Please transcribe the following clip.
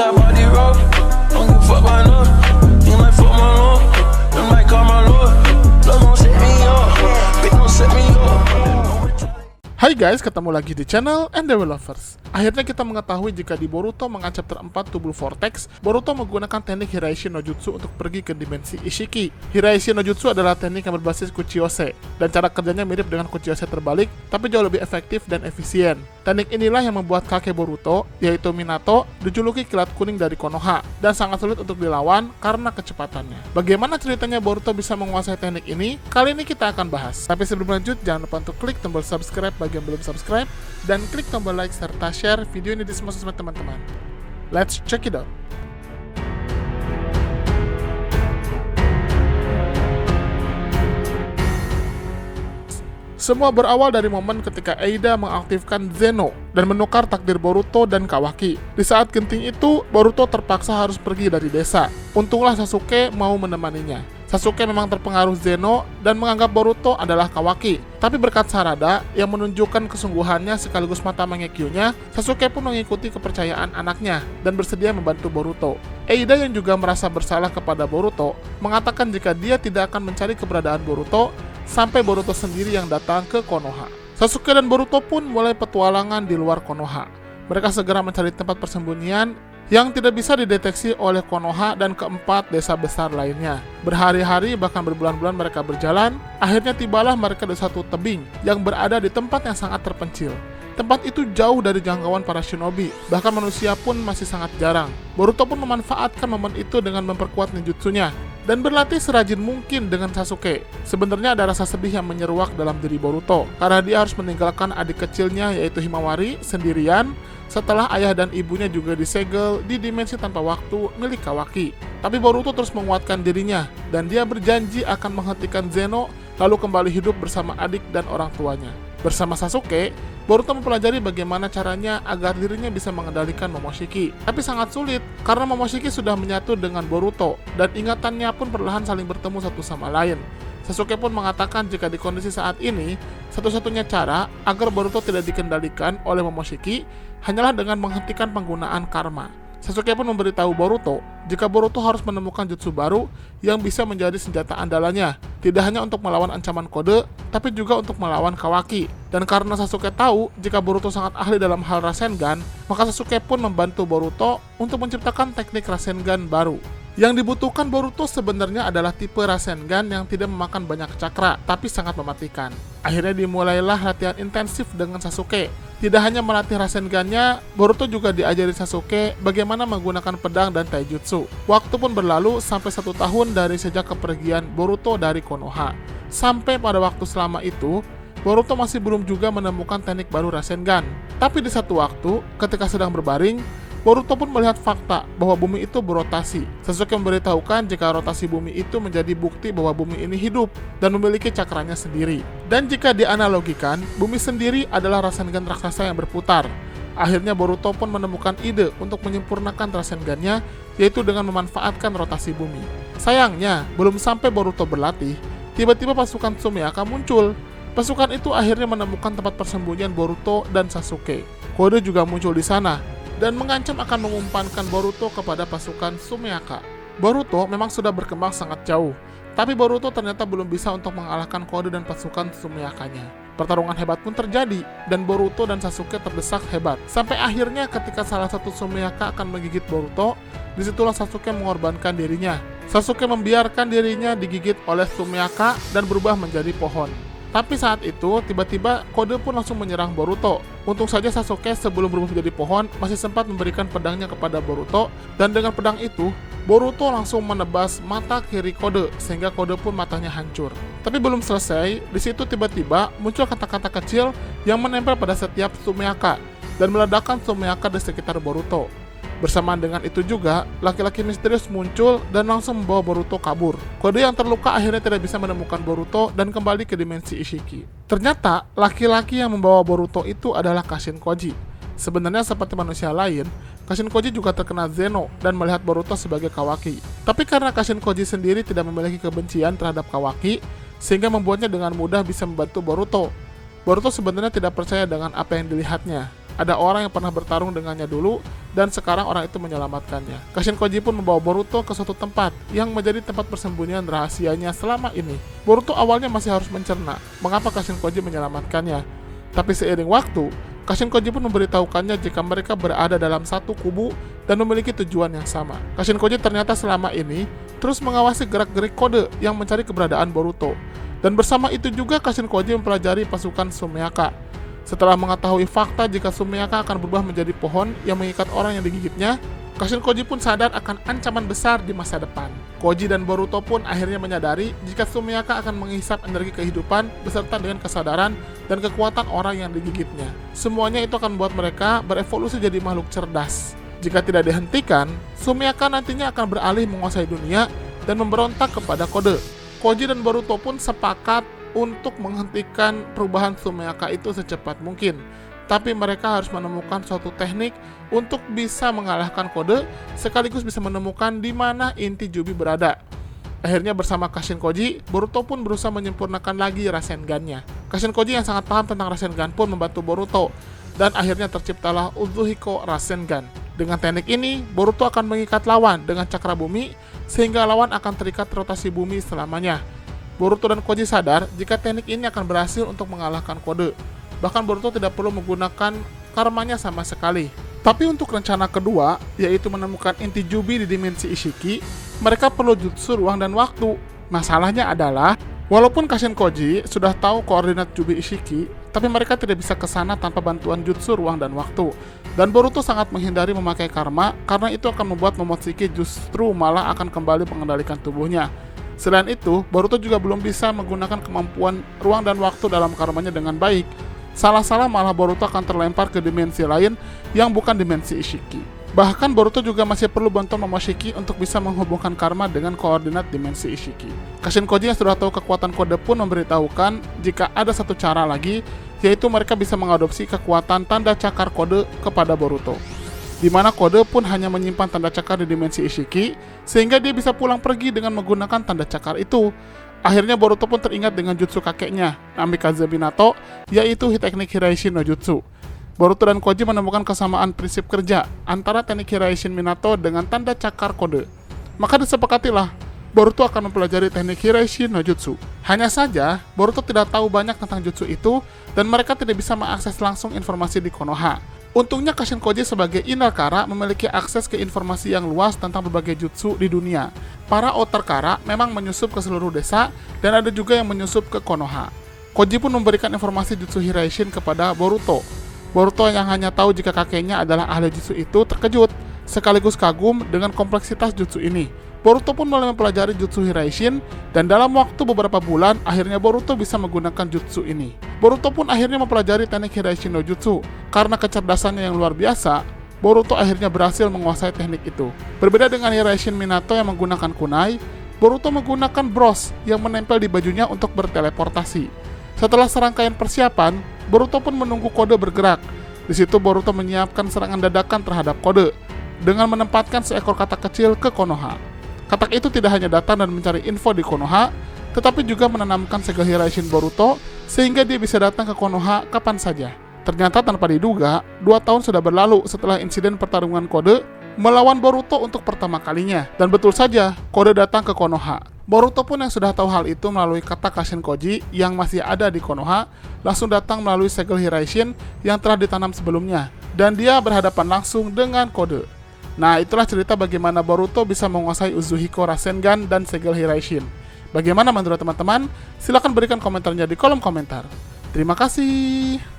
got body roll. Don't give a fuck by no. You might fuck my lord. You might call my lord. Love gon' set me up. Bitch gon' set me up. Hai guys, ketemu lagi di channel NDW Lovers. Akhirnya kita mengetahui jika di Boruto mengan chapter 4 Tubuh Vortex, Boruto menggunakan teknik Hiraishi no Jutsu untuk pergi ke dimensi Ishiki. Hiraishi no Jutsu adalah teknik yang berbasis Kuchiyose, dan cara kerjanya mirip dengan Kuchiyose terbalik, tapi jauh lebih efektif dan efisien. Teknik inilah yang membuat kakek Boruto, yaitu Minato, dijuluki kilat kuning dari Konoha, dan sangat sulit untuk dilawan karena kecepatannya. Bagaimana ceritanya Boruto bisa menguasai teknik ini? Kali ini kita akan bahas. Tapi sebelum lanjut, jangan lupa untuk klik tombol subscribe bagi yang belum subscribe, dan klik tombol like serta share video ini di semua sosmed teman-teman. Let's check it out. Semua berawal dari momen ketika Eida mengaktifkan Zeno dan menukar takdir Boruto dan Kawaki. Di saat genting itu, Boruto terpaksa harus pergi dari desa. Untunglah Sasuke mau menemaninya. Sasuke memang terpengaruh Zeno dan menganggap Boruto adalah Kawaki. Tapi berkat Sarada yang menunjukkan kesungguhannya sekaligus mata mengekyunya, Sasuke pun mengikuti kepercayaan anaknya dan bersedia membantu Boruto. Eida yang juga merasa bersalah kepada Boruto, mengatakan jika dia tidak akan mencari keberadaan Boruto sampai Boruto sendiri yang datang ke Konoha. Sasuke dan Boruto pun mulai petualangan di luar Konoha. Mereka segera mencari tempat persembunyian yang tidak bisa dideteksi oleh Konoha dan keempat desa besar lainnya. Berhari-hari bahkan berbulan-bulan mereka berjalan, akhirnya tibalah mereka di satu tebing yang berada di tempat yang sangat terpencil. Tempat itu jauh dari jangkauan para shinobi, bahkan manusia pun masih sangat jarang. Boruto pun memanfaatkan momen itu dengan memperkuat ninjutsunya dan berlatih serajin mungkin dengan Sasuke. Sebenarnya ada rasa sedih yang menyeruak dalam diri Boruto karena dia harus meninggalkan adik kecilnya yaitu Himawari sendirian setelah ayah dan ibunya juga disegel di dimensi tanpa waktu milik Kawaki. Tapi Boruto terus menguatkan dirinya dan dia berjanji akan menghentikan Zeno lalu kembali hidup bersama adik dan orang tuanya. Bersama Sasuke, Boruto mempelajari bagaimana caranya agar dirinya bisa mengendalikan Momoshiki. Tapi sangat sulit karena Momoshiki sudah menyatu dengan Boruto dan ingatannya pun perlahan saling bertemu satu sama lain. Sasuke pun mengatakan jika di kondisi saat ini, satu-satunya cara agar Boruto tidak dikendalikan oleh Momoshiki hanyalah dengan menghentikan penggunaan karma. Sasuke pun memberitahu Boruto jika Boruto harus menemukan jutsu baru yang bisa menjadi senjata andalannya, tidak hanya untuk melawan ancaman kode, tapi juga untuk melawan Kawaki. Dan karena Sasuke tahu jika Boruto sangat ahli dalam hal Rasengan, maka Sasuke pun membantu Boruto untuk menciptakan teknik Rasengan baru. Yang dibutuhkan Boruto sebenarnya adalah tipe Rasengan yang tidak memakan banyak cakra, tapi sangat mematikan. Akhirnya dimulailah latihan intensif dengan Sasuke. Tidak hanya melatih Rasengan-nya, Boruto juga diajari Sasuke bagaimana menggunakan pedang dan taijutsu. Waktu pun berlalu sampai 1 tahun dari sejak kepergian Boruto dari Konoha. Sampai pada waktu selama itu, Boruto masih belum juga menemukan teknik baru Rasengan. Tapi di satu waktu, ketika sedang berbaring, Boruto pun melihat fakta bahwa bumi itu berotasi. Sasuke memberitahukan jika rotasi bumi itu menjadi bukti bahwa bumi ini hidup dan memiliki cakranya sendiri. Dan jika dianalogikan, bumi sendiri adalah Rasengan raksasa yang berputar. Akhirnya Boruto pun menemukan ide untuk menyempurnakan Rasengan-nya, yaitu dengan memanfaatkan rotasi bumi. Sayangnya, belum sampai Boruto berlatih, tiba-tiba pasukan Sumeaka muncul. Pasukan itu akhirnya menemukan tempat persembunyian Boruto dan Sasuke. Kode juga muncul di sana dan mengancam akan mengumpankan Boruto kepada pasukan Sumeaka. Boruto memang sudah berkembang sangat jauh, tapi Boruto ternyata belum bisa untuk mengalahkan Kode dan pasukan Sumeakanya. Pertarungan hebat pun terjadi, dan Boruto dan Sasuke terdesak hebat. Sampai akhirnya ketika salah satu Sumeaka akan menggigit Boruto, disitulah Sasuke mengorbankan dirinya. Sasuke membiarkan dirinya digigit oleh Sumeaka dan berubah menjadi pohon. Tapi saat itu, tiba-tiba Kode pun langsung menyerang Boruto. Untung saja Sasuke sebelum berubah menjadi pohon masih sempat memberikan pedangnya kepada Boruto, dan dengan pedang itu, Boruto langsung menebas mata kiri Kode sehingga Kode pun matanya hancur. Tapi belum selesai, di situ tiba-tiba muncul kata-kata kecil yang menempel pada setiap Sumeaka dan meledakkan Sumeaka di sekitar Boruto. Bersamaan dengan itu juga, laki-laki misterius muncul dan langsung membawa Boruto kabur. Kode yang terluka akhirnya tidak bisa menemukan Boruto dan kembali ke dimensi Ishiki. Ternyata, laki-laki yang membawa Boruto itu adalah Kashin Koji. Sebenarnya seperti manusia lain, Kashin Koji juga terkena Zeno dan melihat Boruto sebagai Kawaki. Tapi karena Kashin Koji sendiri tidak memiliki kebencian terhadap Kawaki, sehingga membuatnya dengan mudah bisa membantu Boruto. Boruto sebenarnya tidak percaya dengan apa yang dilihatnya. Ada orang yang pernah bertarung dengannya dulu dan sekarang orang itu menyelamatkannya. Kashin Koji pun membawa Boruto ke suatu tempat yang menjadi tempat persembunyian rahasianya selama ini. Boruto awalnya masih harus mencerna mengapa Kashin Koji menyelamatkannya. Tapi seiring waktu, Kashin Koji pun memberitahukannya jika mereka berada dalam satu kubu dan memiliki tujuan yang sama. Kashin Koji ternyata selama ini terus mengawasi gerak-gerik kode yang mencari keberadaan Boruto. Dan bersama itu juga Kashin Koji mempelajari pasukan Sumeaka. Setelah mengetahui fakta jika Sumeaka akan berubah menjadi pohon yang mengikat orang yang digigitnya, Kashin Koji pun sadar akan ancaman besar di masa depan. Koji dan Boruto pun akhirnya menyadari jika Sumeaka akan menghisap energi kehidupan beserta dengan kesadaran dan kekuatan orang yang digigitnya. Semuanya itu akan membuat mereka berevolusi jadi makhluk cerdas. Jika tidak dihentikan, Sumeaka nantinya akan beralih menguasai dunia dan memberontak kepada kode. Koji dan Boruto pun sepakat untuk menghentikan perubahan Sumeaka itu secepat mungkin. Tapi mereka harus menemukan suatu teknik untuk bisa mengalahkan kode, sekaligus bisa menemukan di mana inti Jubi berada. Akhirnya bersama Kashin Koji, Boruto pun berusaha menyempurnakan lagi Rasengan-nya. Kashin Koji yang sangat paham tentang Rasengan pun membantu Boruto, dan akhirnya terciptalah Uzuhiko Rasengan. Dengan teknik ini, Boruto akan mengikat lawan dengan cakra bumi, sehingga lawan akan terikat rotasi bumi selamanya. Boruto dan Koji sadar jika teknik ini akan berhasil untuk mengalahkan kode. Bahkan Boruto tidak perlu menggunakan karmanya sama sekali. Tapi untuk rencana kedua, yaitu menemukan inti Jubi di dimensi Ishiki, mereka perlu jutsu ruang dan waktu. Masalahnya adalah, walaupun Kashin Koji sudah tahu koordinat Jubi Ishiki, tapi mereka tidak bisa ke sana tanpa bantuan jutsu ruang dan waktu. Dan Boruto sangat menghindari memakai karma, karena itu akan membuat Momoshiki justru malah akan kembali mengendalikan tubuhnya. Selain itu, Boruto juga belum bisa menggunakan kemampuan ruang dan waktu dalam karmanya dengan baik. Salah-salah malah Boruto akan terlempar ke dimensi lain yang bukan dimensi Ishiki. Bahkan Boruto juga masih perlu bantuan Momoshiki untuk bisa menghubungkan karma dengan koordinat dimensi Ishiki. Kashin Koji yang sudah tahu kekuatan kode pun memberitahukan jika ada satu cara lagi, yaitu mereka bisa mengadopsi kekuatan tanda cakar kode kepada Boruto. Di mana kode pun hanya menyimpan tanda cakar di dimensi Ishiki, sehingga dia bisa pulang pergi dengan menggunakan tanda cakar itu. Akhirnya Boruto pun teringat dengan jutsu kakeknya, Namikaze Minato, yaitu teknik Hiraishin no Jutsu. Boruto dan Koji menemukan kesamaan prinsip kerja antara teknik Hiraishin Minato dengan tanda cakar kode. Maka disepakatilah, Boruto akan mempelajari teknik Hiraishin no Jutsu. Hanya saja, Boruto tidak tahu banyak tentang jutsu itu, dan mereka tidak bisa mengakses langsung informasi di Konoha. Untungnya Kashin Koji sebagai Inakara memiliki akses ke informasi yang luas tentang berbagai jutsu di dunia. Para Otakara memang menyusup ke seluruh desa, dan ada juga yang menyusup ke Konoha. Koji pun memberikan informasi jutsu Hiraishin kepada Boruto. Boruto yang hanya tahu jika kakeknya adalah ahli jutsu itu terkejut, sekaligus kagum dengan kompleksitas jutsu ini. Boruto pun mulai mempelajari jutsu Hiraishin, dan dalam waktu beberapa bulan, akhirnya Boruto bisa menggunakan jutsu ini. Boruto pun akhirnya mempelajari teknik Hiraishin no Jutsu. Karena kecerdasannya yang luar biasa, Boruto akhirnya berhasil menguasai teknik itu. Berbeda dengan Hiraishin Minato yang menggunakan kunai, Boruto menggunakan bros yang menempel di bajunya untuk berteleportasi. Setelah serangkaian persiapan, Boruto pun menunggu kode bergerak. Di situ Boruto menyiapkan serangan dadakan terhadap kode dengan menempatkan seekor katak kecil ke Konoha. Katak itu tidak hanya datang dan mencari info di Konoha, tetapi juga menanamkan segel Hiraishin Boruto sehingga dia bisa datang ke Konoha kapan saja. Ternyata tanpa diduga, 2 tahun sudah berlalu setelah insiden pertarungan kode melawan Boruto untuk pertama kalinya. Dan betul saja, kode datang ke Konoha. Boruto pun yang sudah tahu hal itu melalui kata Kashin Koji yang masih ada di Konoha, langsung datang melalui segel Hiraishin yang telah ditanam sebelumnya. Dan dia berhadapan langsung dengan kode. Nah, itulah cerita bagaimana Boruto bisa menguasai Uzuhiko Rasengan dan segel Hiraishin. Bagaimana menurut teman-teman? Silahkan berikan komentarnya di kolom komentar. Terima kasih.